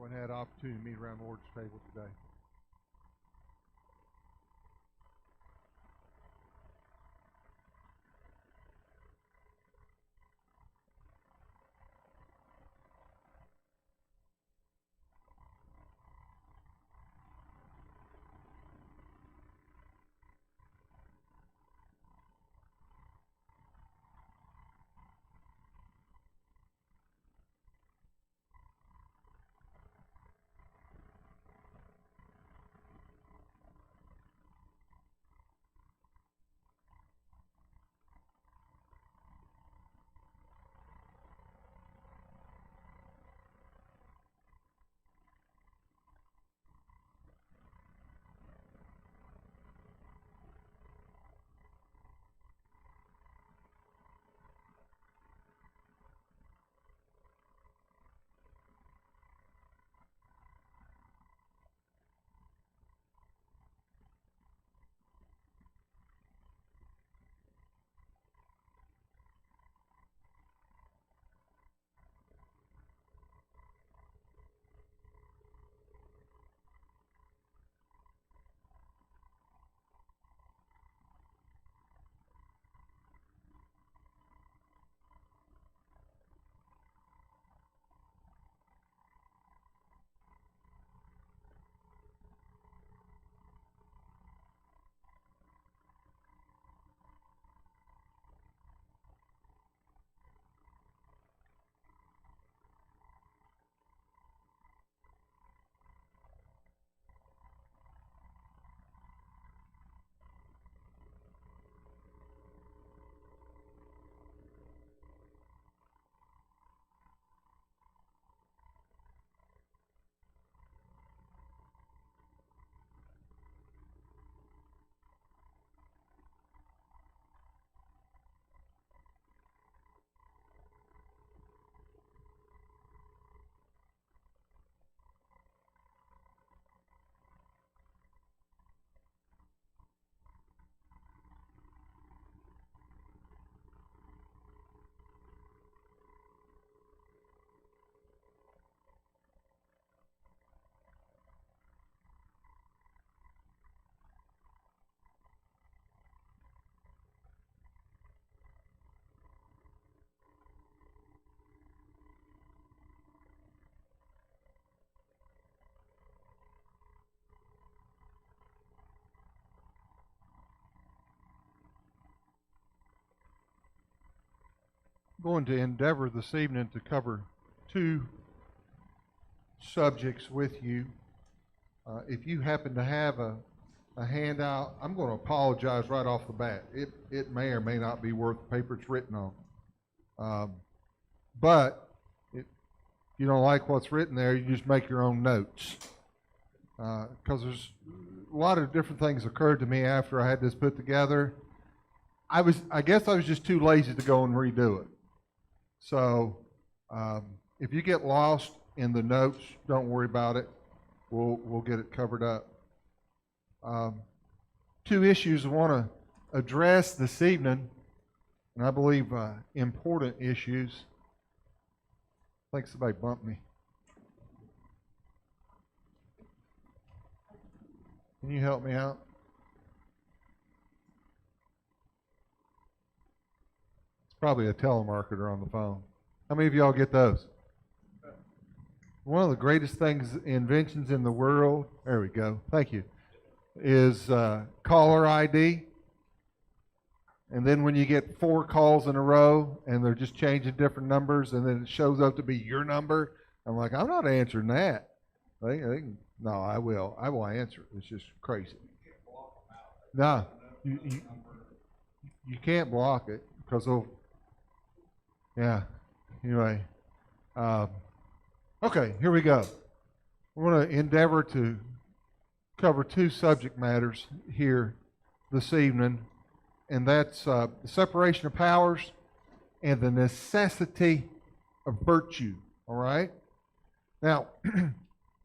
everyone had an opportunity to meet around the Lord's table today. I'm going to endeavor this evening to cover two subjects with you. If you happen to have a handout, I'm going to apologize right off the bat. It may or may not be worth the paper it's written on. But if you don't like what's written there, you just make your own notes. Because there's a lot of different things occurred to me after I had this put together. I guess I was just too lazy to go and redo it. So if you get lost in the notes, don't worry about it. We'll get it covered up. Two issues I want to address this evening, and I believe important issues. I think somebody bumped me. Can you help me out? Probably a telemarketer on the phone. How many of y'all get those? One of the greatest inventions in the world, there we go, thank you, is caller ID. And then when you get 4 calls in a row and they're just changing different numbers and then it shows up to be your number, I'm like, I'm not answering that. No, I will. I will answer it. It's just crazy. No, you can't block it because they'll. Yeah. Anyway. Okay, here we go. We're going to endeavor to cover two subject matters here this evening, and that's the separation of powers and the necessity of virtue. All right? Now,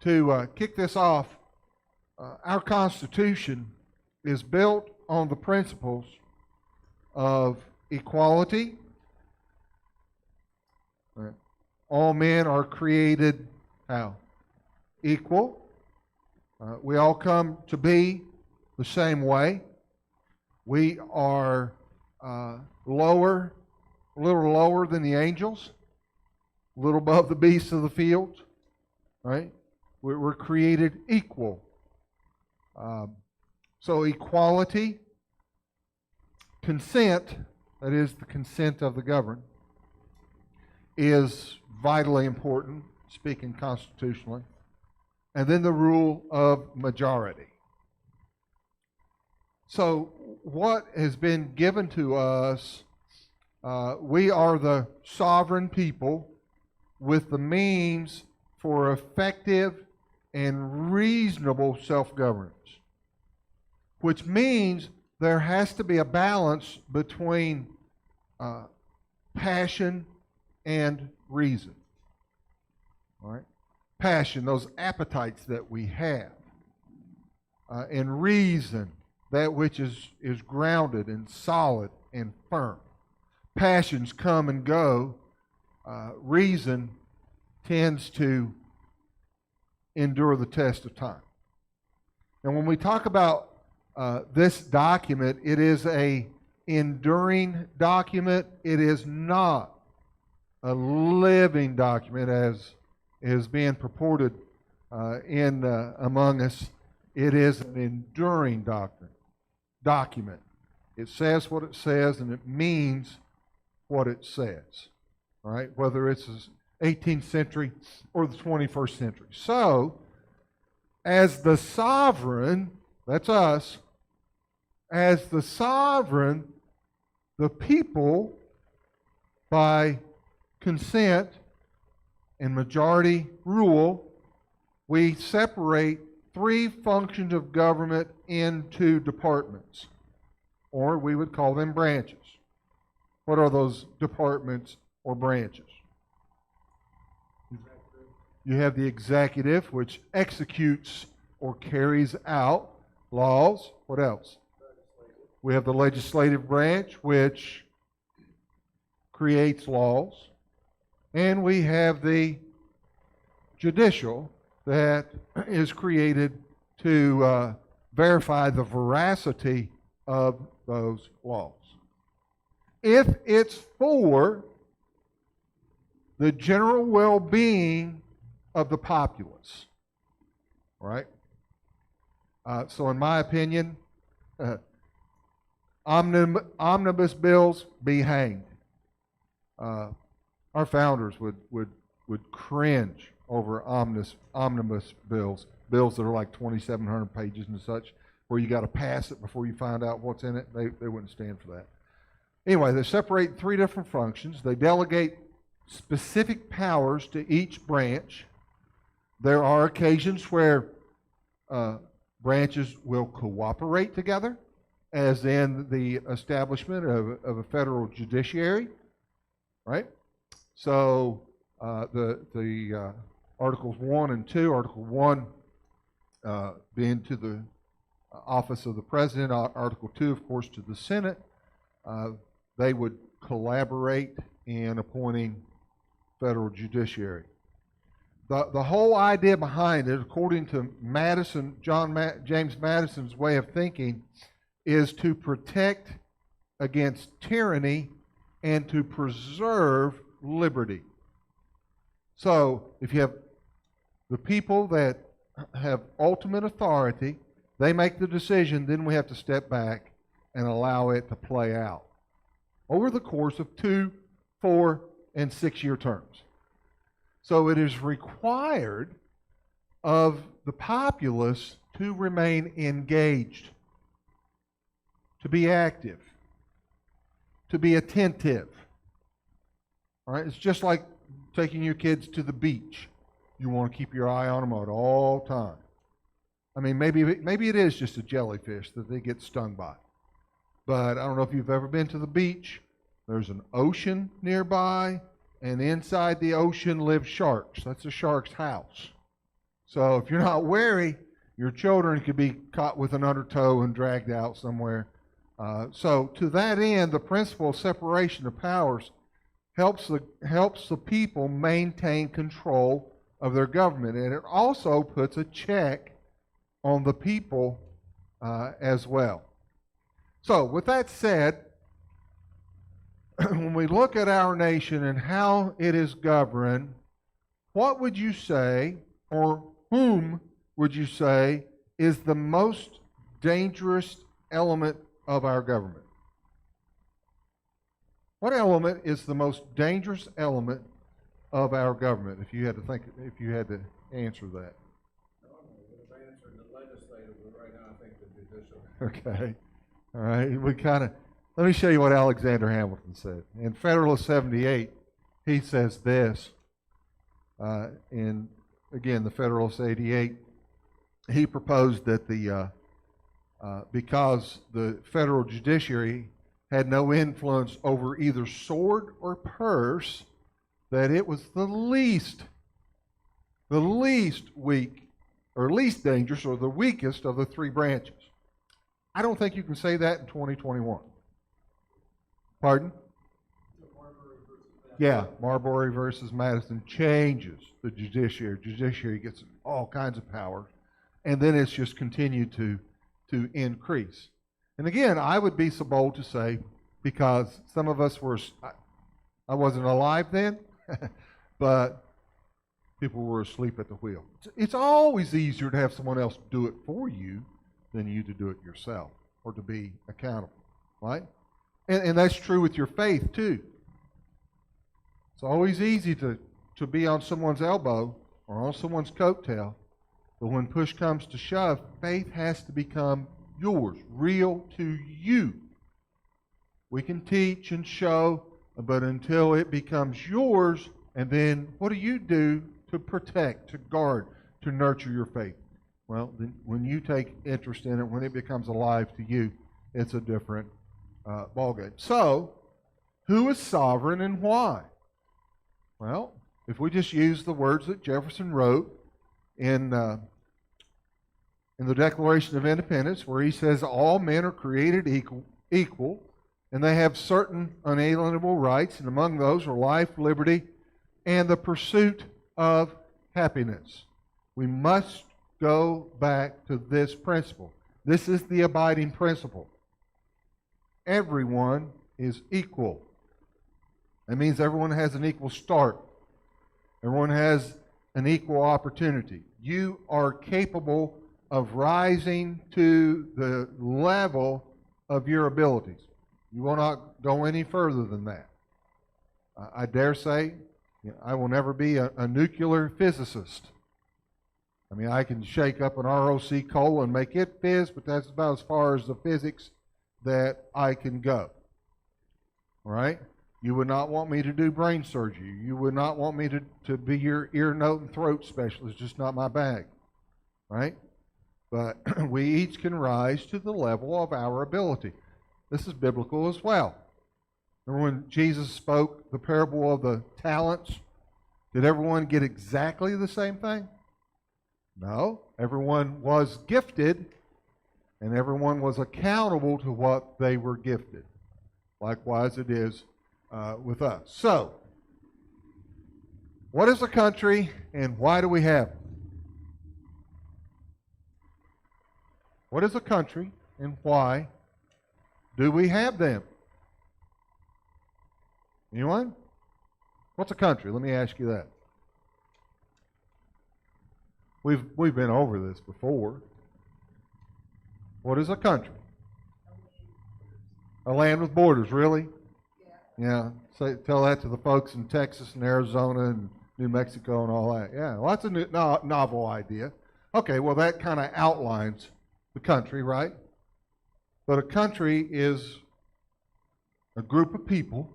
to kick this off, our Constitution is built on the principles of equality. All men are created how? equal. We all come to be the same way. We are a little lower than the angels, a little above the beasts of the field, right? We're created equal. So equality, consent, that is the consent of the governed, is vitally important, speaking constitutionally. And then the rule of majority. So what has been given to us, we are the sovereign people with the means for effective and reasonable self-governance, which means there has to be a balance between passion and reason. All right? Passion, those appetites that we have, and reason, that which is grounded and solid and firm. Passions come and go. Reason tends to endure the test of time. And when we talk about this document, it is an enduring document. It is not a living document as is being purported among us. It is an enduring document. It says what it says, and it means what it says. All right, whether it's the 18th century or the 21st century. So, as the sovereign, that's us, as the sovereign, the people, by consent and majority rule, we separate three functions of government into departments, or we would call them branches. What are those departments or branches? You have the executive, which executes or carries out laws. What else? We have the legislative branch, which creates laws. And we have the judicial, that is created to verify the veracity of those laws. If it's for the general well-being of the populace, right? So in my opinion, omnibus bills be hanged. Our founders would cringe over omnibus bills that are like 2,700 pages and such, where you got to pass it before you find out what's in it. They wouldn't stand for that. Anyway, they separate three different functions. They delegate specific powers to each branch. There are occasions where branches will cooperate together, as in the establishment of a federal judiciary, right? So the Articles 1 and 2, Article 1 being to the office of the President, Article 2, of course, to the Senate, they would collaborate in appointing federal judiciary. The whole idea behind it, according to James Madison's way of thinking, is to protect against tyranny and to preserve liberty. So, if you have the people that have ultimate authority, they make the decision, then we have to step back and allow it to play out over the course of 2, 4, and 6-year terms. So it is required of the populace to remain engaged, to be active, to be attentive. All right? It's just like taking your kids to the beach. You want to keep your eye on them at all times. I mean, maybe it is just a jellyfish that they get stung by. But I don't know if you've ever been to the beach. There's an ocean nearby, and inside the ocean live sharks. That's a shark's house. So if you're not wary, your children could be caught with an undertow and dragged out somewhere. So to that end, the principle of separation of powers helps the people maintain control of their government. And it also puts a check on the people as well. So, with that said, when we look at our nation and how it is governed, what would you say, or whom would you say, is the most dangerous element of our government? What element is the most dangerous element of our government? If you had to answer that. Okay. All right. Let me show you what Alexander Hamilton said. In Federalist 78, he says this. In, again, the Federalist 88, he proposed that because the federal judiciary had no influence over either sword or purse, that it was the least weak, or least dangerous, or the weakest of the three branches. I don't think you can say that in 2021. Pardon? Yeah, Marbury versus Madison changes the judiciary. Judiciary gets all kinds of power, and then it's just continued to increase. And again, I would be so bold to say, because some of us were, I wasn't alive then, but people were asleep at the wheel. It's always easier to have someone else do it for you than you to do it yourself, or to be accountable, right? And that's true with your faith too. It's always easy to be on someone's elbow or on someone's coattail, but when push comes to shove, faith has to become yours, real to you. We can teach and show, but until it becomes yours, and then what do you do to protect, to guard, to nurture your faith? Well, then when you take interest in it, when it becomes alive to you, it's a different ballgame. So, who is sovereign and why? Well, if we just use the words that Jefferson wrote in the Declaration of Independence, where he says all men are created equal, and they have certain unalienable rights, and among those are life, liberty, and the pursuit of happiness. We must go back to this principle. This is the abiding principle. Everyone is equal. That means everyone has an equal start. Everyone has an equal opportunity. You are capable of rising to the level of your abilities. You will not go any further than that. I dare say, I will never be a nuclear physicist. I mean, I can shake up an ROC coal and make it fizz, but that's about as far as the physics that I can go. All right? You would not want me to do brain surgery. You would not want me to be your ear, nose, and throat specialist. Just not my bag. Right? But we each can rise to the level of our ability. This is biblical as well. Remember when Jesus spoke the parable of the talents? Did everyone get exactly the same thing? No. Everyone was gifted, and everyone was accountable to what they were gifted. Likewise, it is with us. So, what is a country, and why do we have it? What is a country, and why do we have them? Anyone? What's a country? Let me ask you that. We've been over this before. What is a country? A land with borders, really? Yeah. Tell that to the folks in Texas and Arizona and New Mexico and all that. Yeah, well, that's a new, novel idea. Okay, well, that kind of outlines the country, right? But a country is a group of people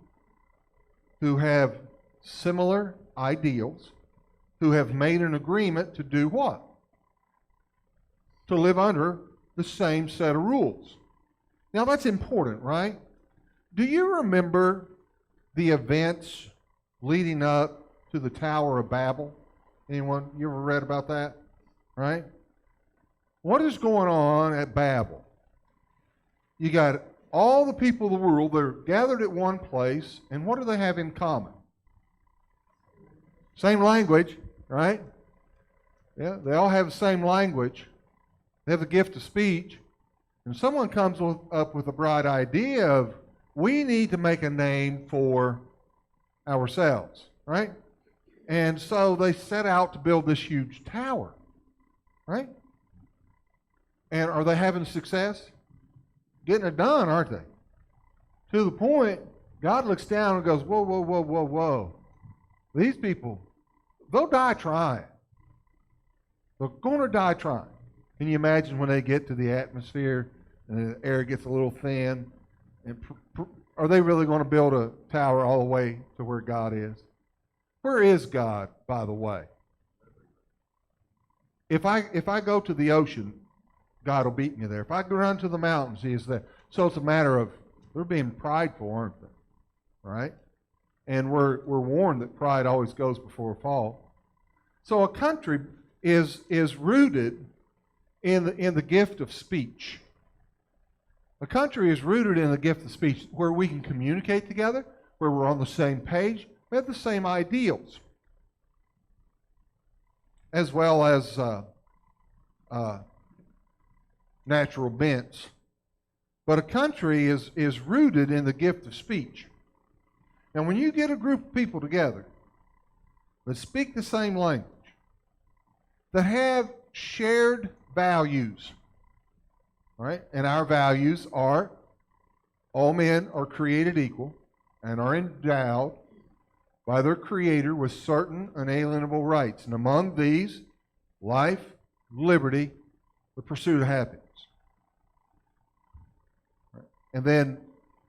who have similar ideals, who have made an agreement to do what? To live under the same set of rules. Now that's important, right? Do you remember the events leading up to the Tower of Babel? Anyone? You ever read about that? Right? What is going on at Babel? You got all the people of the world, they're gathered at one place, and what do they have in common? Same language, right? Yeah, they all have the same language. They have the gift of speech. And someone comes up with a bright idea of, we need to make a name for ourselves, right? And so they set out to build this huge tower, right? And are they having success? Getting it done, aren't they? To the point, God looks down and goes, whoa, whoa, whoa, whoa, whoa. These people, they'll die trying. They're going to die trying. Can you imagine when they get to the atmosphere and the air gets a little thin? And are they really going to build a tower all the way to where God is? Where is God, by the way? If I go to the ocean, God will beat me there. If I go down to the mountains, He is there. So it's a matter of, they're being prideful, aren't they? Right? And we're warned that pride always goes before a fall. So a country is rooted in the gift of speech. A country is rooted in the gift of speech where we can communicate together, where we're on the same page, we have the same ideals, as well as natural bents. But a country is rooted in the gift of speech. And when you get a group of people together that speak the same language, that have shared values, right? And our values are, all men are created equal and are endowed by their Creator with certain unalienable rights. And among these, life, liberty, the pursuit of happiness. And then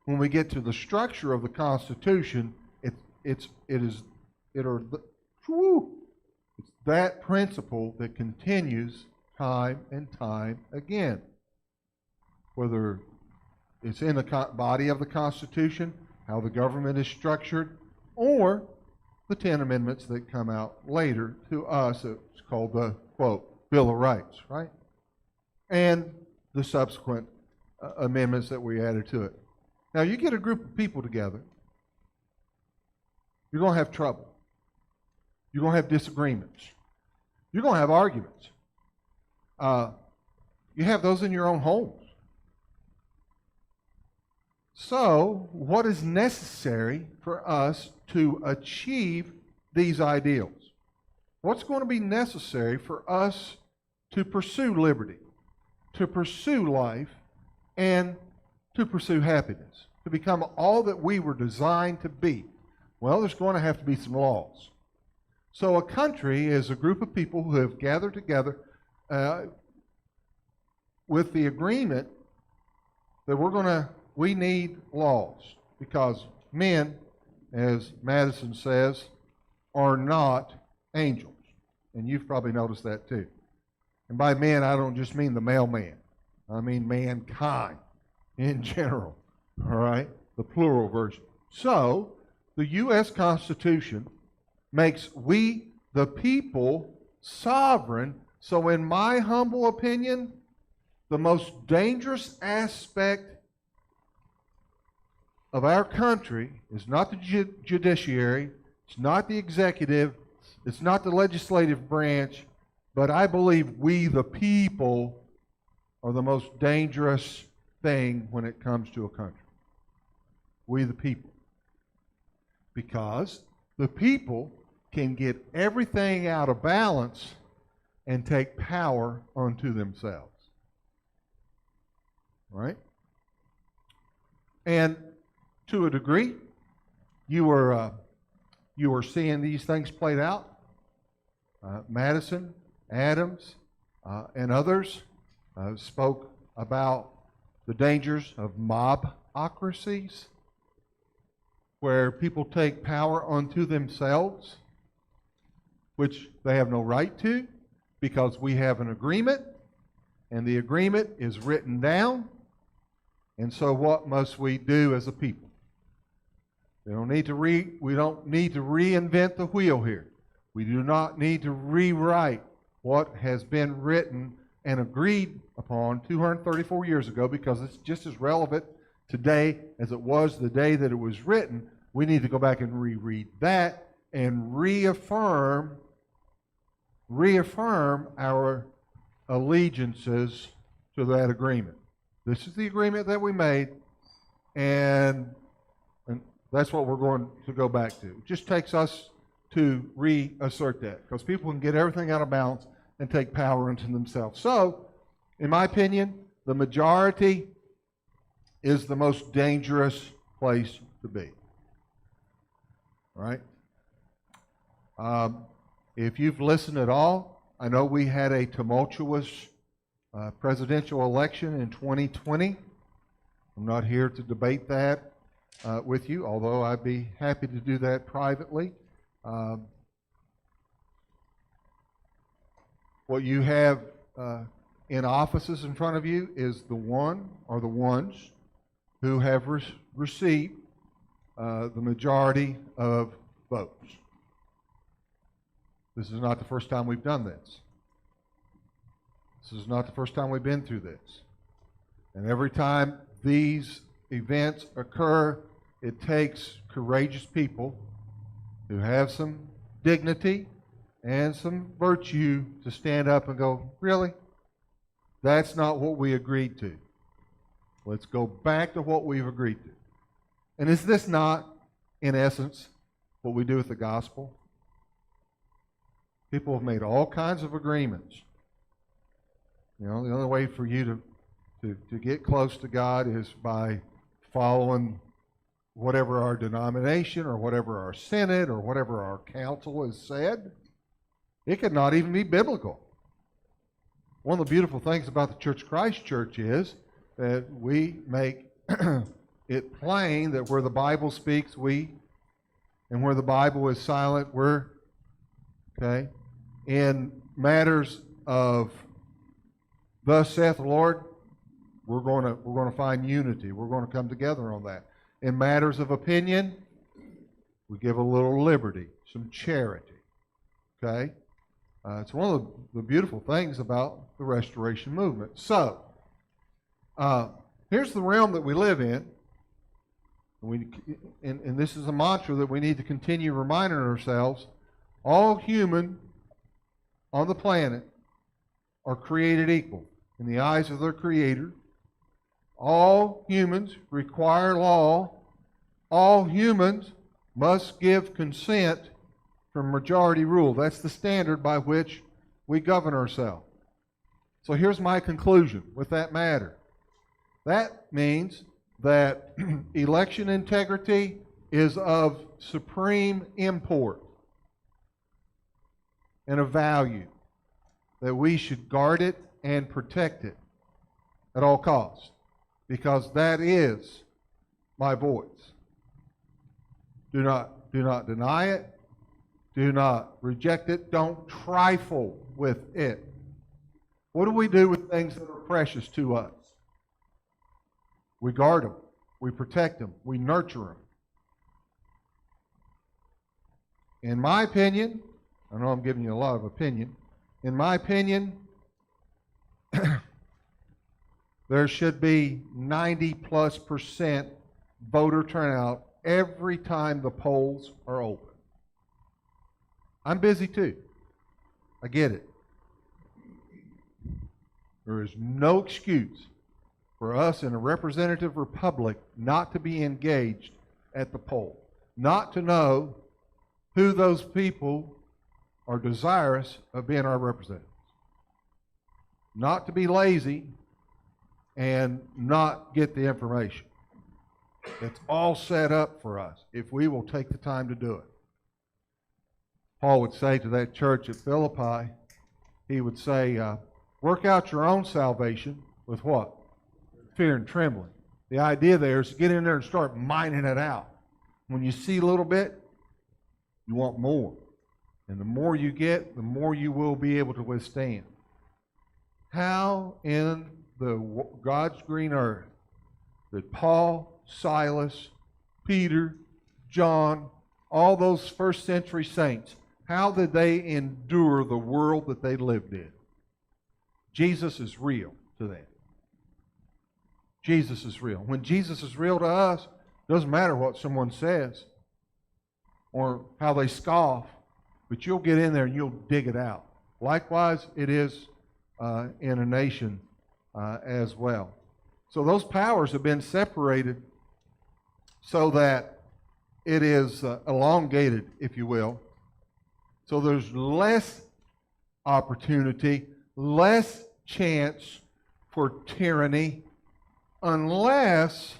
when we get to the structure of the Constitution, it's that principle that continues time and time again. Whether it's in the body of the Constitution, how the government is structured, or the 10 amendments that come out later to us. It's called the, quote, Bill of Rights, right? And the subsequent amendments that we added to it. Now, you get a group of people together, you're going to have trouble. You're going to have disagreements. You're going to have arguments. You have those in your own homes. So, what is necessary for us to achieve these ideals? What's going to be necessary for us to pursue liberty, to pursue life, and to pursue happiness, to become all that we were designed to be? Well, there's going to have to be some laws. So a country is a group of people who have gathered together with the agreement that we need laws, because men, as Madison says, are not angels. And you've probably noticed that too. And by men, I don't just mean the male man. I mean mankind in general, all right? The plural version. So, the U.S. Constitution makes we, the people, sovereign. So in my humble opinion, the most dangerous aspect of our country is not the judiciary, it's not the executive, it's not the legislative branch, but I believe we, the people, are the most dangerous thing when it comes to a country. We, the people. Because the people can get everything out of balance and take power unto themselves. Right? And to a degree, you were seeing these things played out. Madison, Adams, and others spoke about the dangers of mobocracies, where people take power unto themselves, which they have no right to, because we have an agreement, and the agreement is written down. And so what must we do as a people? We don't need to reinvent the wheel here. We do not need to rewrite what has been written and agreed upon 234 years ago, because it's just as relevant today as it was the day that it was written. We need to go back and reread that and reaffirm reaffirm our allegiances to that agreement. This is the agreement that we made, and that's what we're going to go back to. It just takes us to reassert that, because people can get everything out of balance and take power into themselves. So, in my opinion, the majority is the most dangerous place to be. All right? If you've listened at all, I know we had a tumultuous presidential election in 2020. I'm not here to debate that with you, although I'd be happy to do that privately. What you have in offices in front of you is the one or the ones who have received the majority of votes. This is not the first time we've done this. This is not the first time we've been through this. And every time these events occur, it takes courageous people who have some dignity and some virtue to stand up and go, really? That's not what we agreed to. Let's go back to what we've agreed to. And is this not, in essence, what we do with the gospel? People have made all kinds of agreements. You know, the only way for you to get close to God is by following whatever our denomination or whatever our synod or whatever our council has said. It could not even be biblical. One of the beautiful things about the Church of Christ Church is that we make it plain that where the Bible speaks, and where the Bible is silent, we're, okay? In matters of thus saith the Lord, we're going to find unity. We're going to come together on that. In matters of opinion, we give a little liberty, some charity. Okay? It's one of the beautiful things about the Restoration movement. So, here's the realm that we live in. And this is a mantra that we need to continue reminding ourselves. All human on the planet are created equal in the eyes of their Creator. All humans require law. All humans must give consent from majority rule. That's the standard by which we govern ourselves. So here's my conclusion with that matter. That means that election integrity is of supreme import and of value, that we should guard it and protect it at all costs, because that is my voice. Do not deny it. Do not reject it. Don't trifle with it. What do we do with things that are precious to us? We guard them. We protect them. We nurture them. In my opinion, I know I'm giving you a lot of opinion. In my opinion, there should be 90+% voter turnout every time the polls are open. I'm busy too. I get it. There is no excuse for us in a representative republic not to be engaged at the poll, not to know who those people are desirous of being our representatives, not to be lazy and not get the information. It's all set up for us if we will take the time to do it. Paul would say to that church at Philippi, he would say, work out your own salvation with what? Fear and trembling. The idea there is to get in there and start mining it out. When you see a little bit, you want more. And the more you get, the more you will be able to withstand. How in the God's green earth did Paul, Silas, Peter, John, all those first century saints, how did they endure the world that they lived in? Jesus is real to them. Jesus is real. When Jesus is real to us, it doesn't matter what someone says or how they scoff, but you'll get in there and you'll dig it out. Likewise, it is in a nation as well. So those powers have been separated so that it is elongated, if you will. So there's less opportunity, less chance for tyranny, unless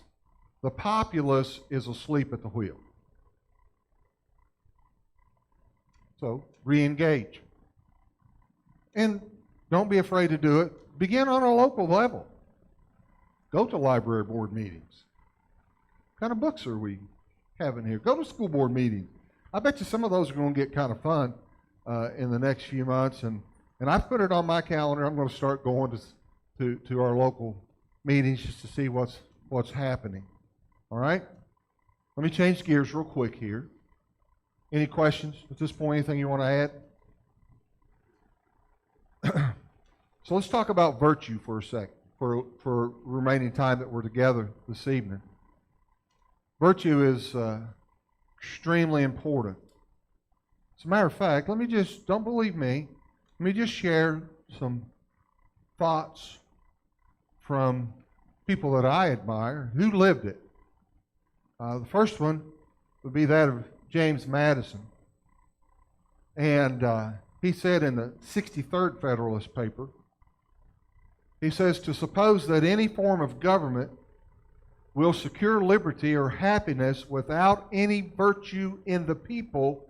the populace is asleep at the wheel. So re-engage. And don't be afraid to do it. Begin on a local level. Go to library board meetings. What kind of books are we having here? Go to school board meetings. I bet you some of those are going to get kind of fun in the next few months. And I've put it on my calendar. I'm going to start going to our local meetings just to see what's happening. All right? Let me change gears real quick here. Any questions at this point? Anything you want to add? So let's talk about virtue for a second, for remaining time that we're together this evening. Virtue is extremely important. As a matter of fact, don't believe me, let me just share some thoughts from people that I admire who lived it. The first one would be that of James Madison. And he said in the 63rd Federalist paper, he says, to suppose that any form of government will secure liberty or happiness without any virtue in the people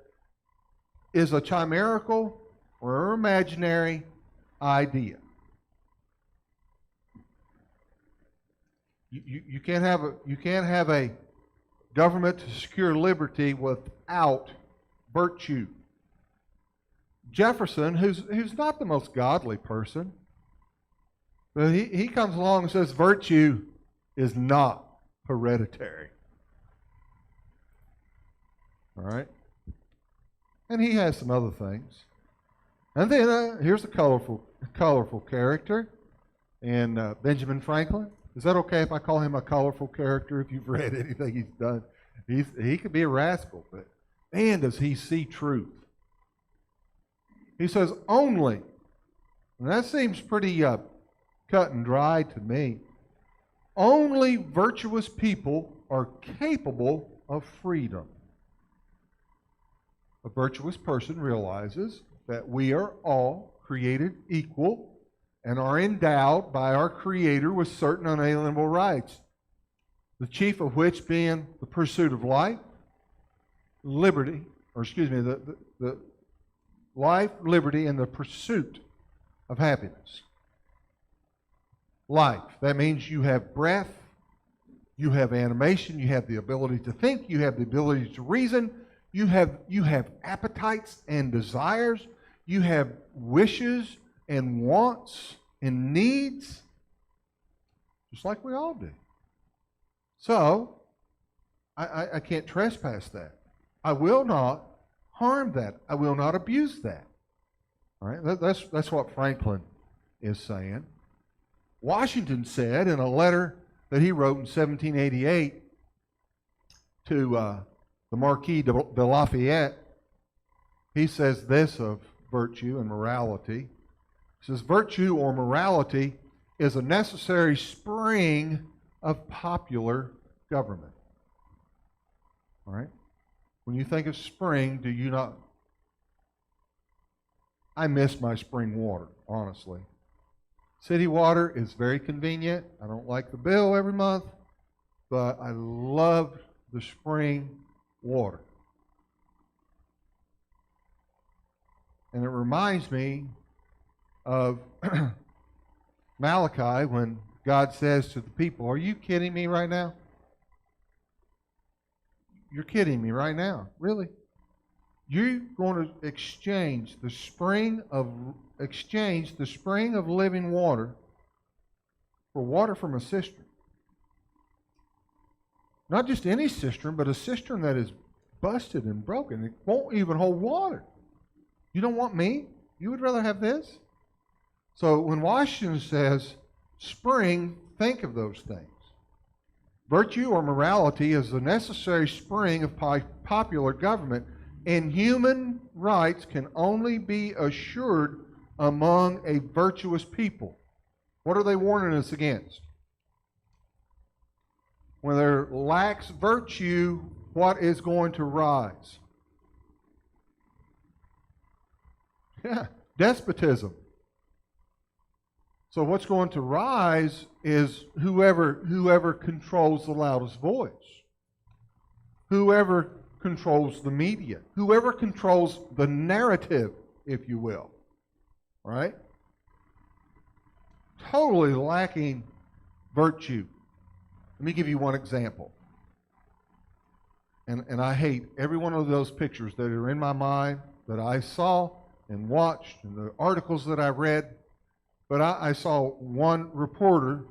is a chimerical or imaginary idea. You can't have a government to secure liberty without virtue. Jefferson, who's not the most godly person, but he comes along and says virtue is not hereditary. All right? And he has some other things. And then here's a colorful character, and Benjamin Franklin. Is that okay if I call him a colorful character? If you've read anything he's done, he could be a rascal, but man, does he see truth. He says only, and that seems pretty cut and dry to me, only virtuous people are capable of freedom. A virtuous person realizes that we are all created equal and are endowed by our Creator with certain unalienable rights, the chief of which being the pursuit of life, liberty, the life, liberty, and the pursuit of happiness. Life, that means you have breath, you have animation, you have the ability to think, you have the ability to reason, you have appetites and desires, you have wishes and wants and needs, just like we all do. So, I can't trespass that. I will not harm that. I will not abuse that. All right? That's what Franklin is saying. Washington said in a letter that he wrote in 1788 to the Marquis de Lafayette, he says this of virtue and morality. He says, virtue or morality is a necessary spring of popular government. All right? When you think of spring, do you not? I miss my spring water, honestly. City water is very convenient. I don't like the bill every month, but I love the spring water. And it reminds me of Malachi when God says to the people, are you kidding me right now? You're kidding me right now, really? You're going to exchange the spring of living water for water from a cistern. Not just any cistern, but a cistern that is busted and broken. It won't even hold water. You don't want me? You would rather have this? So when Washington says spring, think of those things. Virtue or morality is the necessary spring of popular government, and human rights can only be assured among a virtuous people. What are they warning us against? When there lacks virtue, what is going to rise? Yeah, despotism. So what's going to rise is whoever controls the loudest voice, whoever controls the media, whoever controls the narrative, if you will, right? Totally lacking virtue. Let me give you one example. And I hate every one of those pictures that are in my mind that I saw and watched and the articles that I read. But I saw one reporter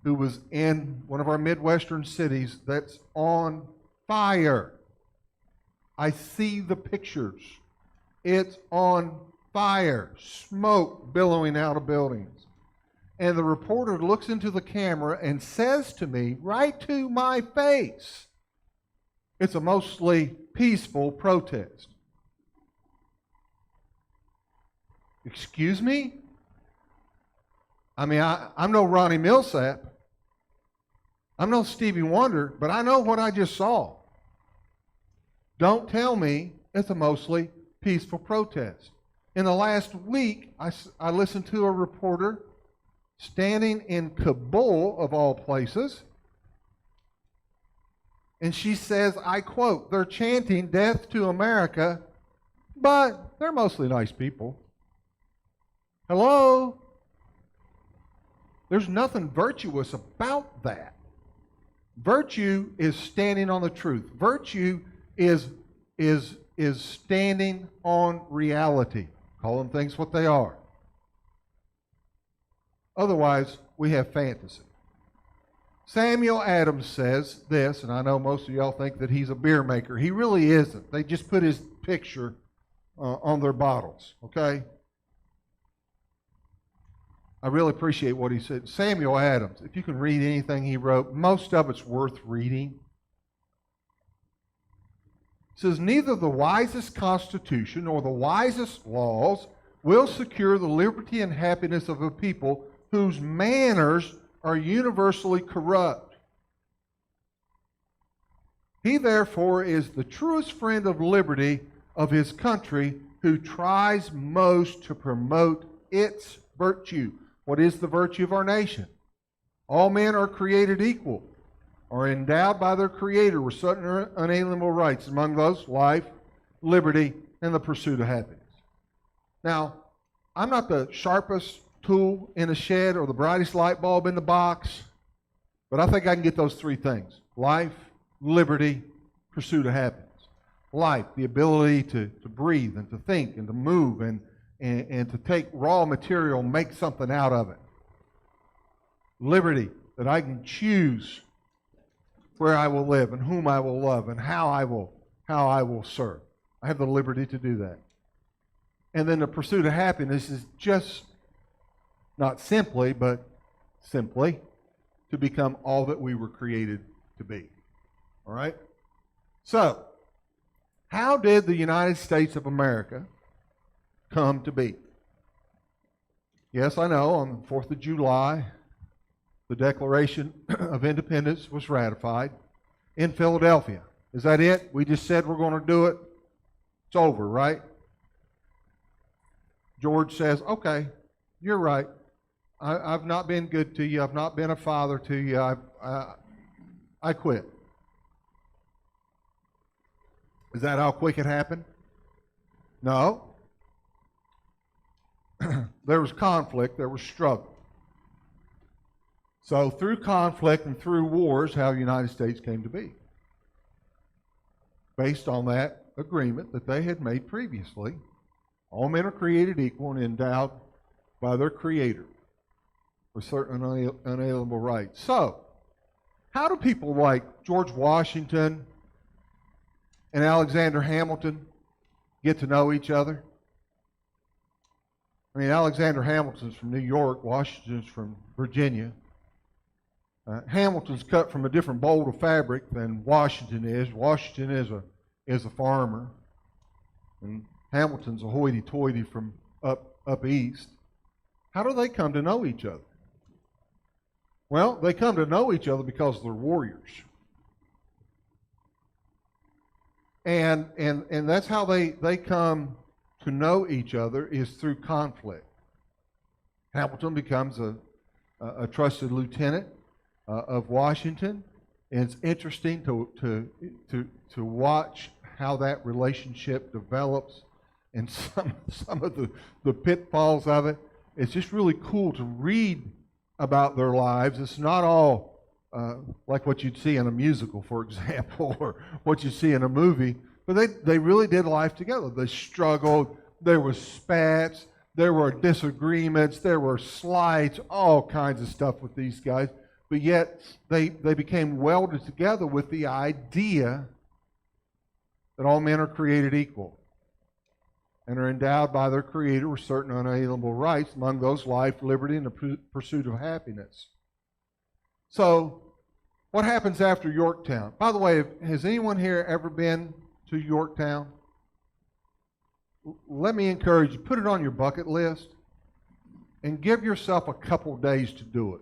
who was in one of our Midwestern cities that's on fire. I see the pictures. It's on fire, smoke billowing out of buildings. And the reporter looks into the camera and says to me, right to my face, it's a mostly peaceful protest. Excuse me? I mean, I'm no Ronnie Millsap. I'm no Stevie Wonder, but I know what I just saw. Don't tell me it's a mostly peaceful protest. In the last week, I listened to a reporter standing in Kabul, of all places, and she says, I quote, they're chanting death to America, but they're mostly nice people. Hello? There's nothing virtuous about that. Virtue is standing on the truth. Virtue is standing on reality, calling things what they are. Otherwise, we have fantasy. Samuel Adams says this, and I know most of y'all think that he's a beer maker. He really isn't. They just put his picture on their bottles, okay? I really appreciate what he said. Samuel Adams, if you can read anything he wrote, most of it's worth reading. It says, neither the wisest constitution nor the wisest laws will secure the liberty and happiness of a people whose manners are universally corrupt. He therefore is the truest friend of liberty of his country who tries most to promote its virtue. What is the virtue of our nation? All men are created equal, are endowed by their Creator with certain unalienable rights, among those life, liberty, and the pursuit of happiness. Now, I'm not the sharpest tool in the shed or the brightest light bulb in the box, but I think I can get those three things. Life, liberty, pursuit of happiness. Life, the ability to breathe and to think and to move and to take raw material and make something out of it. Liberty, that I can choose where I will live and whom I will love and how I will serve. I have the liberty to do that. And then the pursuit of happiness is just not simply, but simply to become all that we were created to be. All right? So, how did the United States of America come to be? Yes, I know, on the 4th of July, the Declaration of Independence was ratified in Philadelphia. Is that it? We just said we're going to do it. It's over, right? George says, okay, you're right. I've not been good to you. I've not been a father to you. I quit. Is that how quick it happened? No. There was conflict. There was struggle. So through conflict and through wars, how the United States came to be. Based on that agreement that they had made previously, all men are created equal and endowed by their Creator with certain unalienable rights. So, how do people like George Washington and Alexander Hamilton get to know each other? I mean, Alexander Hamilton's from New York, Washington's from Virginia. Hamilton's cut from a different mold of fabric than Washington is. Washington is a farmer, and Hamilton's a hoity-toity from up up east, how do they come to know each other? Well, they come to know each other because they're warriors. And that's how they come to know each other, is through conflict. Hamilton becomes a trusted lieutenant of Washington, and it's interesting to watch how that relationship develops and some of the pitfalls of it. It's just really cool to read about their lives. It's not all like what you'd see in a musical, for example, or what you see in a movie, but they really did life together. They struggled. There were spats. There were disagreements. There were slights, all kinds of stuff with these guys. But yet they became welded together with the idea that all men are created equal and are endowed by their Creator with certain unalienable rights, among those life, liberty, and the pursuit of happiness. So, what happens after Yorktown? By the way, has anyone here ever been to Yorktown? Let me encourage you, put it on your bucket list and give yourself a couple days to do it.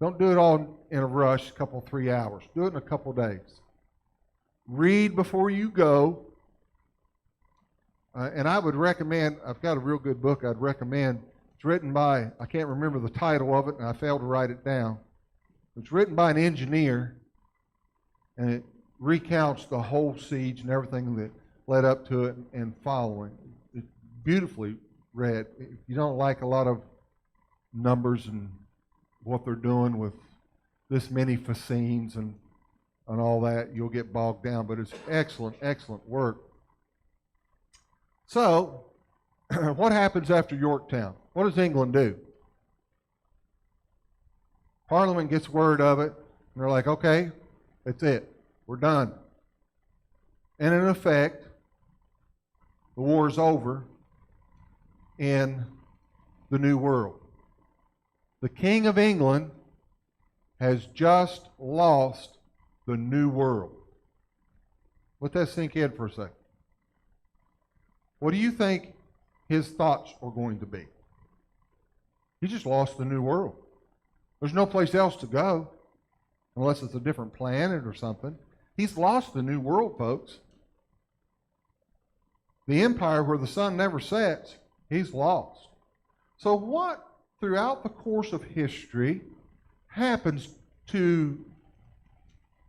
Don't do it all in a rush, a couple, 3 hours. Do it in a couple days. Read before you go. And I would recommend, I've got a real good book I'd recommend. It's written by, I can't remember the title of it, and I failed to write it down. It's written by an engineer, and it recounts the whole siege and everything that led up to it and following. It's beautifully read. If you don't like a lot of numbers and what they're doing with this many fascines and all that, you'll get bogged down. But it's excellent, excellent work. So, what happens after Yorktown? What does England do? Parliament gets word of it, and they're like, okay, that's it. We're done. And in effect, the war is over in the New World. The King of England has just lost the New World. Let that sink in for a second. What do you think his thoughts are going to be? He just lost the New World. There's no place else to go, unless it's a different planet or something. He's lost the New World, folks. The empire where the sun never sets, he's lost. So what, throughout the course of history, happens to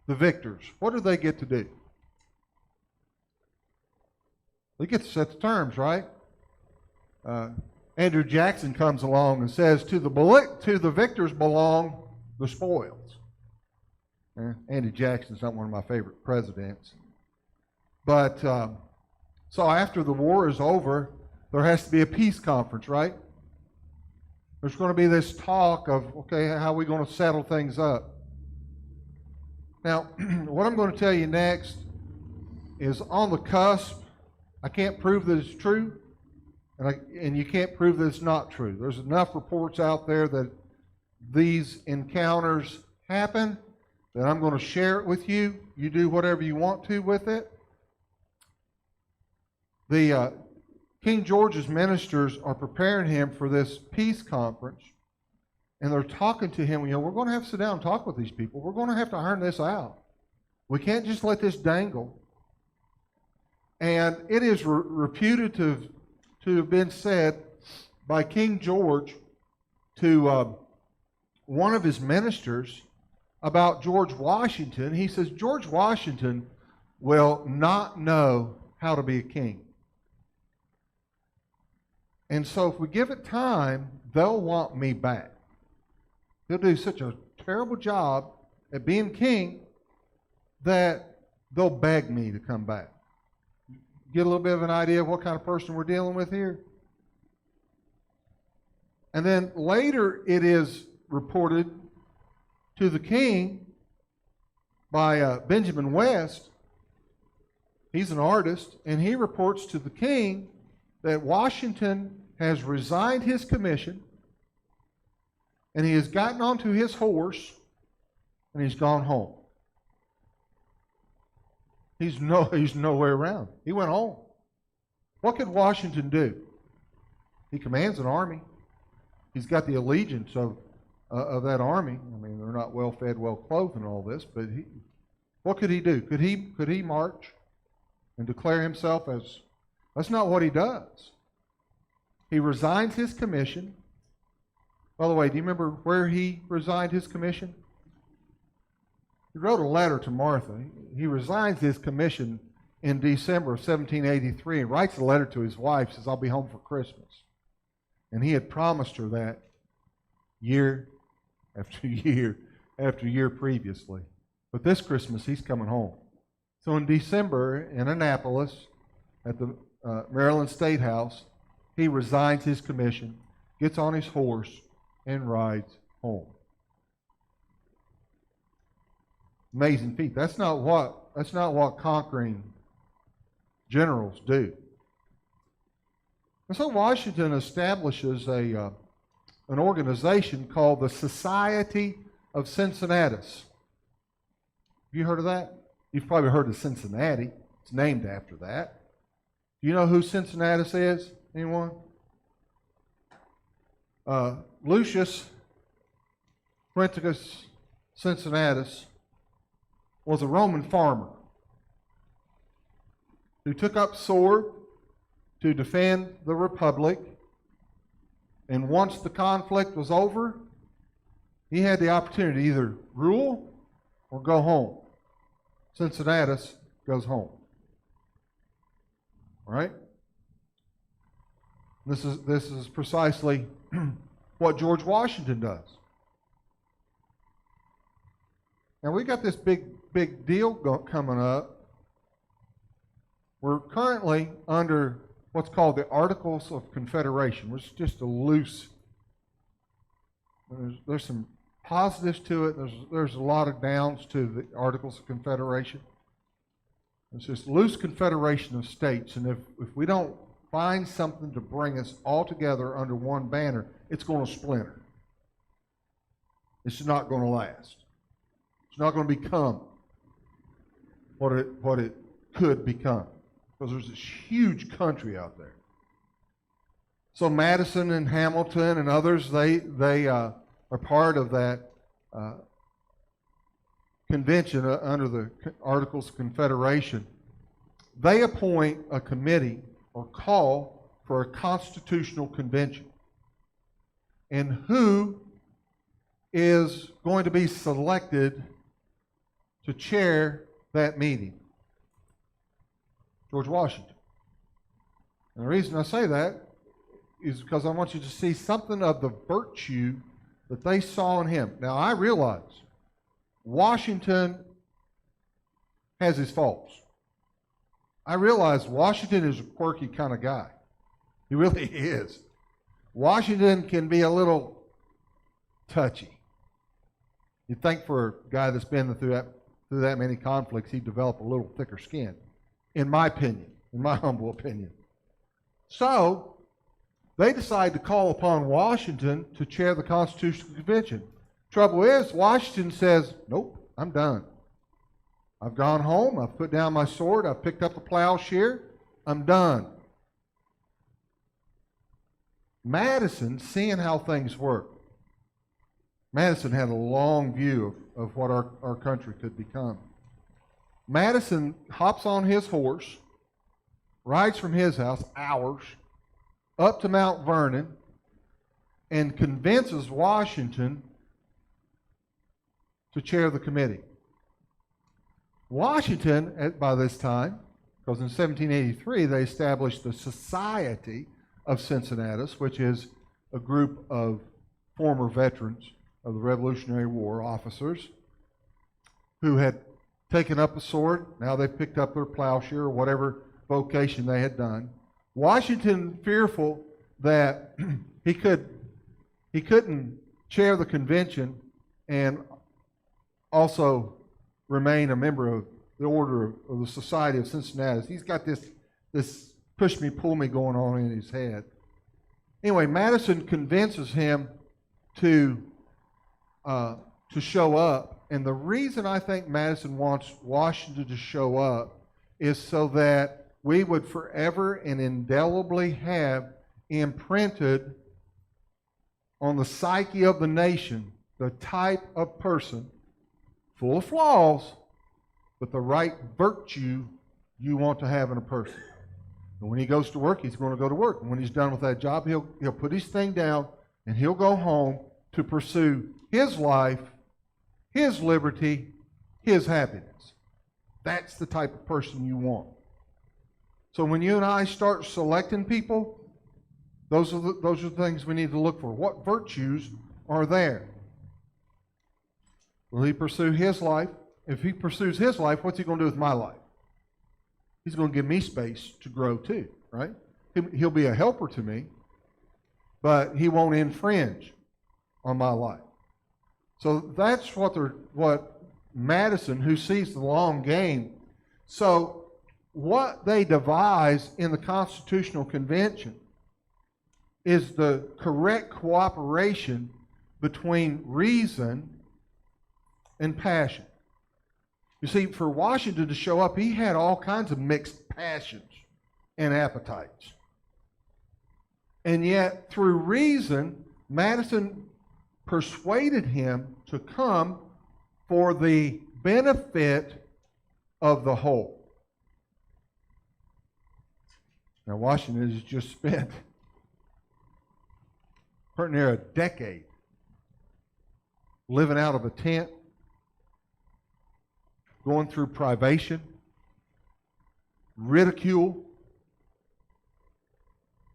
the victors? What do they get to do? They get to set the terms, right? Andrew Jackson comes along and says, to the victors belong the spoils. Andy Jackson's not one of my favorite presidents. But, so after the war is over, there has to be a peace conference, right? There's going to be this talk of, okay, how are we going to settle things up? Now, what I'm going to tell you next is on the cusp. I can't prove that it's true, and you can't prove that it's not true. There's enough reports out there that these encounters happen that I'm going to share it with you. You do whatever you want to with it. The King George's ministers are preparing him for this peace conference, and they're talking to him. You know, we're going to have to sit down and talk with these people. We're going to have to iron this out. We can't just let this dangle. And it is reputed to have been said by King George to one of his ministers about George Washington. He says, George Washington will not know how to be a king. And so if we give it time, they'll want me back. He'll do such a terrible job at being king that they'll beg me to come back. Get a little bit of an idea of what kind of person we're dealing with here? And then later it is reported to the king by Benjamin West. He's an artist, and he reports to the king that Washington has resigned his commission, and he has gotten onto his horse, and he's gone home. He's nowhere around. He went home. What could Washington do? He commands an army. He's got the allegiance of that army. I mean, they're not well fed, well clothed, and all this. But what could he do? Could he march and declare himself as? That's not what he does. He resigns his commission. By the way, do you remember where he resigned his commission? He wrote a letter to Martha. He resigns his commission in December of 1783 and writes a letter to his wife, says, I'll be home for Christmas. And he had promised her that year after year after year previously. But this Christmas, he's coming home. So in December, in Annapolis, at the Maryland State House, he resigns his commission, gets on his horse, and rides home. Amazing feat. That's not what conquering generals do. And so Washington establishes an organization called the Society of Cincinnatus. Have you heard of that? You've probably heard of Cincinnati. It's named after that. Do you know who Cincinnatus is? Anyone? Lucius Quintus Cincinnatus was a Roman farmer who took up sword to defend the Republic, and once the conflict was over, he had the opportunity to either rule or go home. Cincinnatus goes home. All right? This is precisely what George Washington does. Now we got this big deal coming up. We're currently under what's called the Articles of Confederation, which is just a loose. There's some positives to it. There's a lot of downs to the Articles of Confederation. It's just loose confederation of states, and if we don't find something to bring us all together under one banner, it's going to splinter. It's not going to last. It's not going to become what it could become, because there's this huge country out there. So Madison and Hamilton and others, they are part of that convention under the Articles of Confederation. They appoint a committee or call for a constitutional convention. And who is going to be selected to chair that meeting? George Washington. And the reason I say that is because I want you to see something of the virtue that they saw in him. Now, I realize Washington has his faults. I realize Washington is a quirky kind of guy. He really is. Washington can be a little touchy. You'd think for a guy that's been through that many conflicts, he'd develop a little thicker skin, in my opinion, in my humble opinion. So, they decide to call upon Washington to chair the Constitutional Convention. Trouble is, Washington says, nope, I'm done. I've gone home, I've put down my sword, I've picked up the plowshare, I'm done. Madison, seeing how things work, Madison had a long view of what our country could become. Madison hops on his horse, rides from his house, hours, up to Mount Vernon, and convinces Washington to chair the committee. Washington, by this time, because in 1783 they established the Society of Cincinnatus, which is a group of former veterans of the Revolutionary War, officers, who had taken up a sword. Now they've picked up their plowshare or whatever vocation they had done. Washington, fearful that he couldn't chair the convention and also remain a member of the order of the Society of Cincinnatus. He's got this push me, pull me going on in his head. Anyway, Madison convinces him to show up, and the reason I think Madison wants Washington to show up is so that we would forever and indelibly have imprinted on the psyche of the nation the type of person, full of flaws, but the right virtue you want to have in a person. And when he goes to work, he's going to go to work. And when he's done with that job, he'll put his thing down and he'll go home to pursue his life, his liberty, his happiness. That's the type of person you want. So when you and I start selecting people, those are the things we need to look for. What virtues are there? Will he pursue his life? If he pursues his life, what's he going to do with my life? He's going to give me space to grow too, right? He'll be a helper to me, but he won't infringe on my life. So that's what Madison, who sees the long game. So what they devise in the Constitutional Convention is the correct cooperation between reason and passion. You see, for Washington to show up, he had all kinds of mixed passions and appetites. And yet, through reason, Madison persuaded him to come for the benefit of the whole. Now, Washington has just spent pretty near a decade living out of a tent, going through privation, ridicule,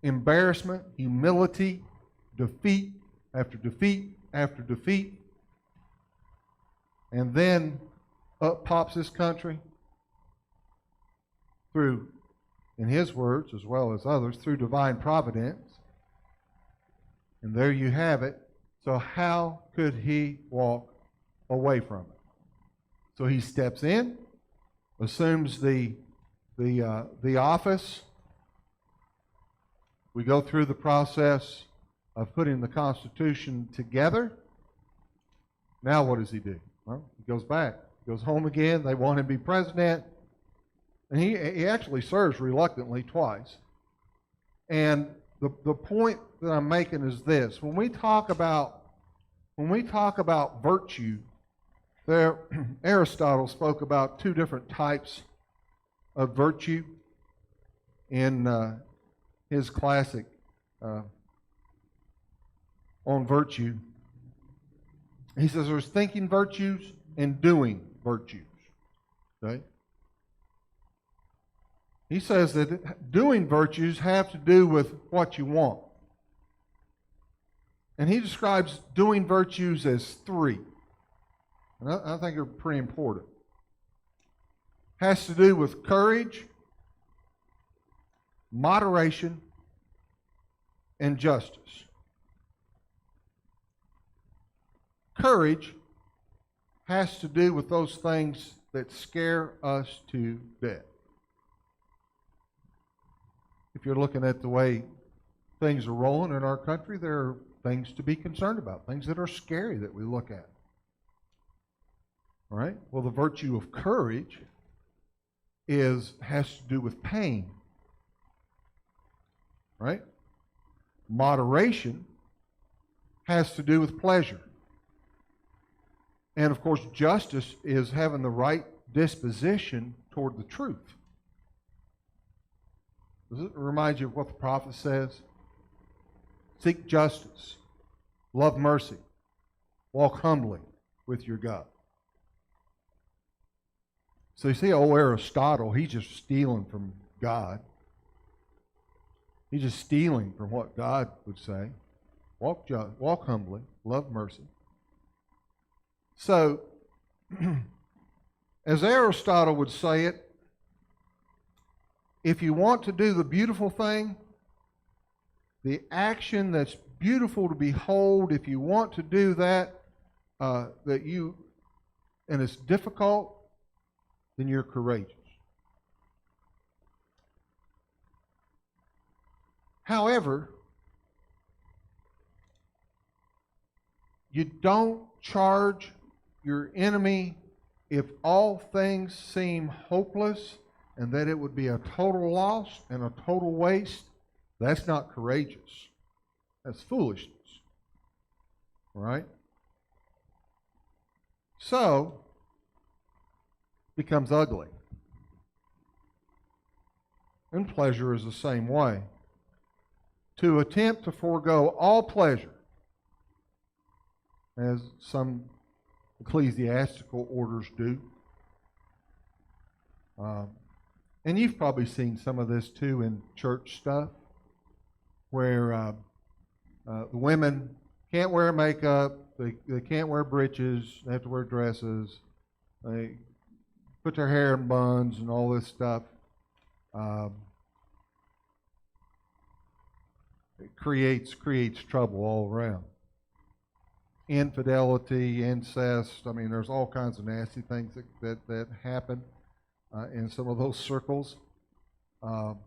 embarrassment, humility, defeat after defeat after defeat. And then up pops this country through, in his words as well as others, through divine providence. And there you have it. So how could he walk away from it? So he steps in, assumes the office. We go through the process of putting the Constitution together. Now what does he do? Well, he goes back. He goes home again. They want him to be president. And he actually serves reluctantly twice. And the point that I'm making is this. When we talk about virtue, there Aristotle spoke about two different types of virtue in his classic on virtue. He says there's thinking virtues and doing virtues. Okay? He says that doing virtues have to do with what you want. And he describes doing virtues as three. And I think they're pretty important. Has to do with courage, moderation, and justice. Courage has to do with those things that scare us to death. If you're looking at the way things are rolling in our country, there are things to be concerned about, things that are scary that we look at. All right? Well, the virtue of courage has to do with pain. Right? Moderation has to do with pleasure. And of course, justice is having the right disposition toward the truth. Does it remind you of what the prophet says? Seek justice, love mercy, walk humbly with your God. So you see old Aristotle, he's just stealing from God. He's just stealing from what God would say. Walk humbly, love mercy. So, as Aristotle would say it, if you want to do the beautiful thing, the action that's beautiful to behold, if you want to do that, and it's difficult, then you're courageous. However, you don't charge your enemy if all things seem hopeless and that it would be a total loss and a total waste That's not courageous. That's foolishness. Right? So, it becomes ugly. And pleasure is the same way. To attempt to forego all pleasure, as some ecclesiastical orders do. And you've probably seen some of this too in church stuff, where the women can't wear makeup, they can't wear breeches, they have to wear dresses, they put their hair in buns and all this stuff. It creates trouble all around. Infidelity, incest, I mean, there's all kinds of nasty things that happen in some of those circles. And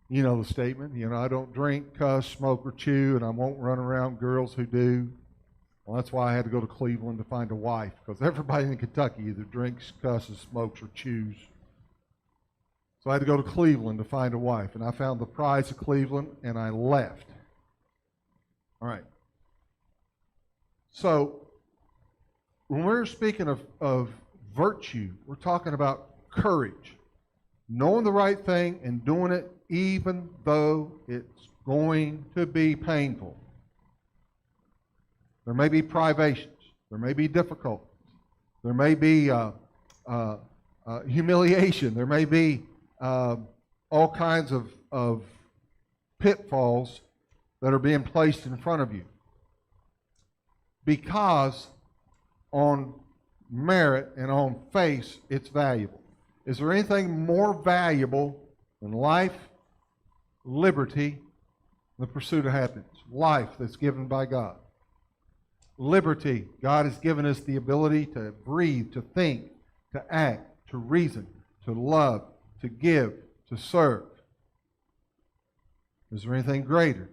you know the statement, I don't drink, cuss, smoke, or chew, and I won't run around girls who do. Well, that's why I had to go to Cleveland to find a wife, because everybody in Kentucky either drinks, cusses, smokes, or chews. So I had to go to Cleveland to find a wife, and I found the prize of Cleveland, and I left. All right. So, when we're speaking of virtue, we're talking about courage. Knowing the right thing and doing it even though it's going to be painful. There may be privations. There may be difficulties. There may be humiliation. There may be all kinds of pitfalls that are being placed in front of you. Because on merit and on face, it's valuable. Is there anything more valuable than life, liberty, the pursuit of happiness? Life that's given by God. Liberty, God has given us the ability to breathe, to think, to act, to reason, to love, to give, to serve. Is there anything greater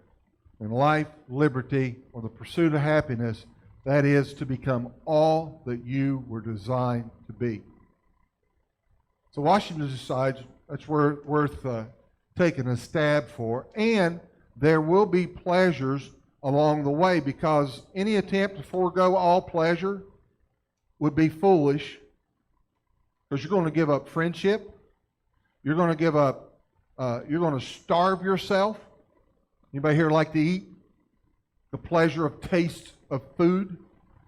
than life, liberty, or the pursuit of happiness? That is to become all that you were designed to be. So Washington decides that's worth taking a stab for. And there will be pleasures along the way, because any attempt to forego all pleasure would be foolish, because you're going to give up friendship. You're going to give up, you're going to starve yourself. Anybody here like to eat? The pleasure of taste of food.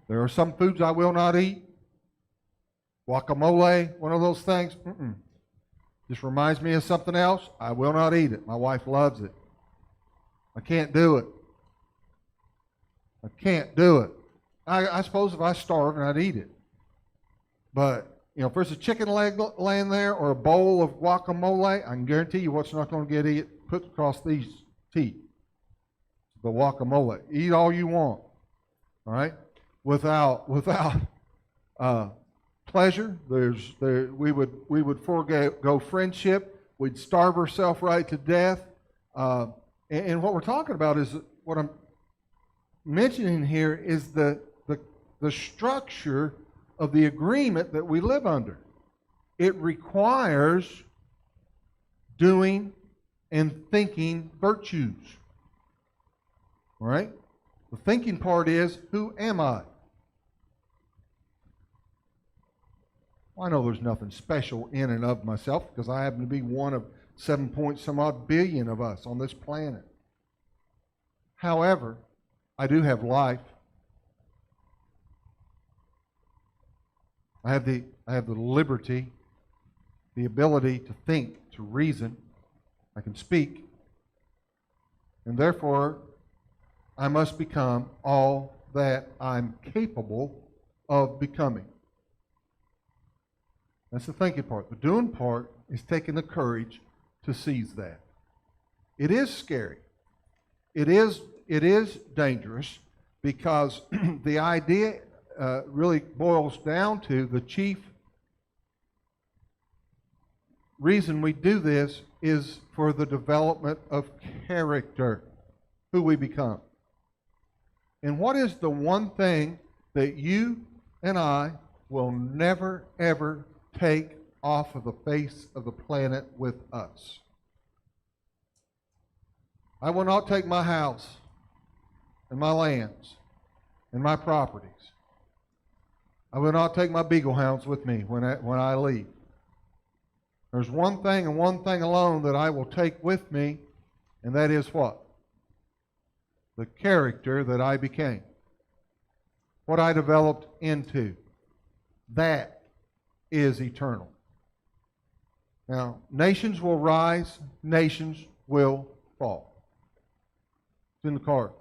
There are some foods I will not eat. Guacamole, one of those things. Just reminds me of something else. I will not eat it. My wife loves it. I can't do it. I can't do it. I suppose if I starved, I'd eat it. But, if there's a chicken leg laying there or a bowl of guacamole, I can guarantee you what's not going to get put across these teeth. The guacamole. Eat all you want. All right? Without pleasure, we would forego friendship. We'd starve ourselves right to death. And what we're talking about is, what I'm mentioning here is the structure of the agreement that we live under. It requires doing and thinking virtues. All right? The thinking part is, who am I? Well, I know there's nothing special in and of myself, because I happen to be one of 7 point some odd billion of us on this planet. However, I do have life. I have the liberty, the ability to think, to reason. I can speak. And therefore, I must become all that I'm capable of becoming. That's the thinking part. The doing part is taking the courage to seize that. It is scary. It is dangerous, because the idea really boils down to the chief reason we do this is for the development of character, who we become. And what is the one thing that you and I will never, ever take off of the face of the planet with us? I will not take my house and my lands and my properties. I will not take my beagle hounds with me when I leave. There's one thing and one thing alone that I will take with me, and that is what? The character that I became. What I developed into. That is eternal. Now, nations will rise, nations will fall. It's in the cards.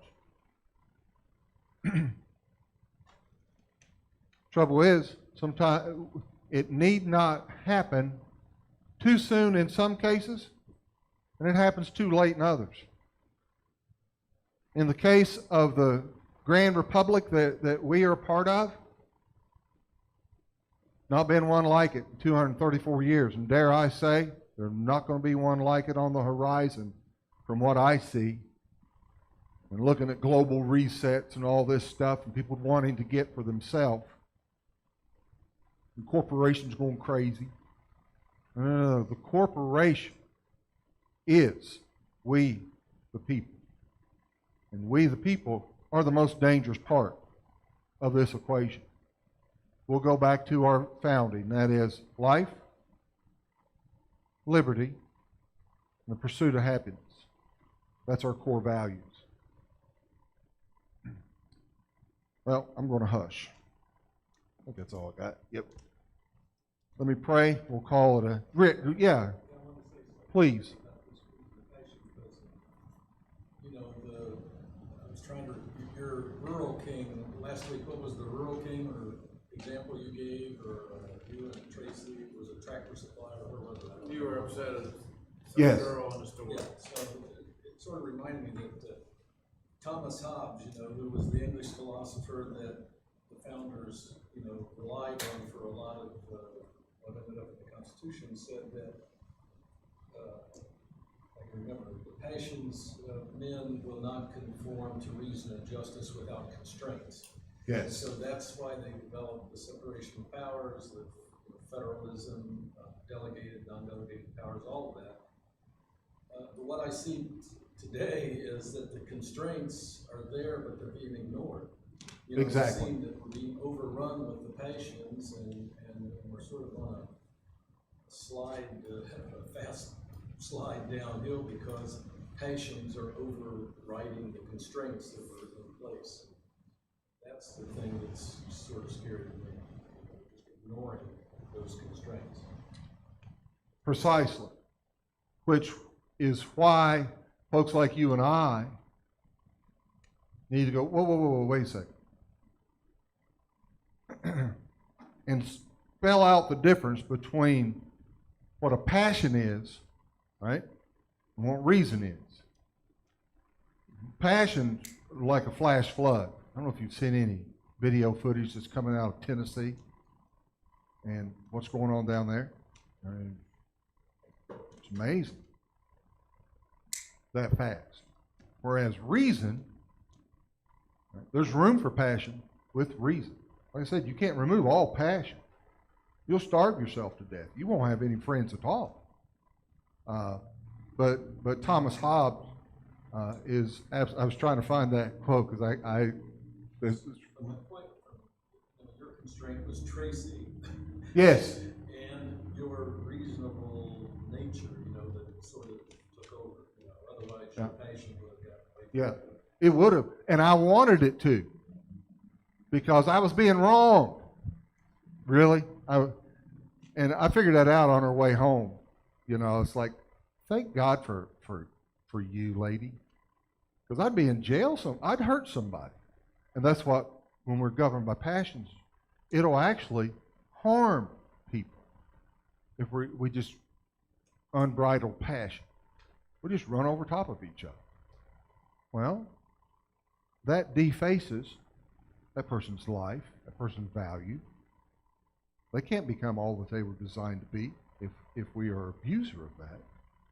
Trouble is, sometimes it need not happen too soon in some cases, and it happens too late in others. In the case of the Grand Republic that we are a part of, not been one like it in 234 years. And dare I say, there's not going to be one like it on the horizon from what I see. And looking at global resets and all this stuff and people wanting to get for themselves. And corporations going crazy. The corporation is we the people. And we the people are the most dangerous part of this equation. We'll go back to our founding. That is life, liberty, and the pursuit of happiness. That's our core values. Well, I'm going to hush. I think that's all I got. Yep. Let me pray. We'll call it a... Rick, yeah. Please. I was trying to... Your rural king, last week, what was the rural king or example you gave, or you and Tracy, was a tractor supplier, or what was it? You were upset at Yes. girl in the store. Yeah, so it sort of reminded me that Thomas Hobbes, who was the English philosopher that the founders, relied on for a lot of what ended up in the Constitution, said that, I can remember, the passions of men will not conform to reason and justice without constraints. Yes. So that's why they developed the separation of powers, the federalism, delegated, non-delegated powers, all of that. But what I see today is that the constraints are there, but they're being ignored. Exactly. It seems that we're being overrun with the passions, and we're sort of on a slide, a fast slide downhill because passions are overriding the constraints that were in place. That's the thing that's sort of scary to me, ignoring those constraints. Precisely. Which is why folks like you and I need to go, whoa, wait a second. And spell out the difference between what a passion is, right, and what reason is. Passion, like a flash flood. I don't know if you've seen any video footage that's coming out of Tennessee and what's going on down there. I mean, it's amazing. That fast. Whereas reason, right, there's room for passion with reason. Like I said, you can't remove all passion. You'll starve yourself to death. You won't have any friends at all. But Thomas Hobbes is. I was trying to find that quote because this, But my point, your constraint was Tracy. Yes. And your reasonable nature, that sort of took over. Otherwise, your passion would have gotten away. Yeah, it would have, and I wanted it to, because I was being wrong. Really, and I figured that out on our way home. It's like, thank God for you, lady, because I'd be in jail. I'd hurt somebody, and that's what, when we're governed by passions, it'll actually harm people if we just unbridled passion. We just run over top of each other. Well, that defaces that person's life, that person's value. They can't become all that they were designed to be if we are abuser of that.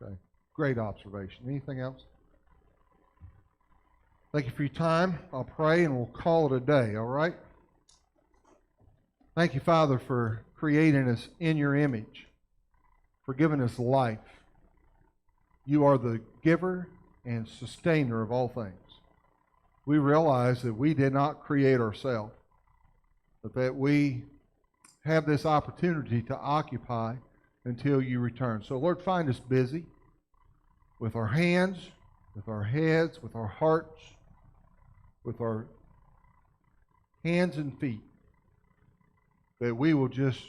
Okay. Great observation. Anything else? Thank you for your time. I'll pray and we'll call it a day, all right? Thank you, Father, for creating us in your image, for giving us life. You are the giver and sustainer of all things. We realize that we did not create ourselves, but that we have this opportunity to occupy until you return. So Lord, find us busy with our hands, with our heads, with our hearts, with our hands and feet, that we will just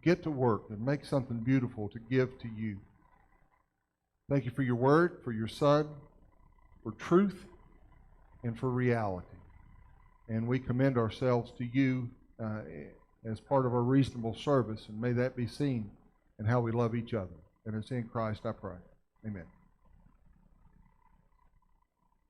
get to work and make something beautiful to give to you. Thank you for your word, for your Son, for truth, and for reality. And we commend ourselves to you as part of our reasonable service, and may that be seen in how we love each other. And it's in Christ I pray. Amen.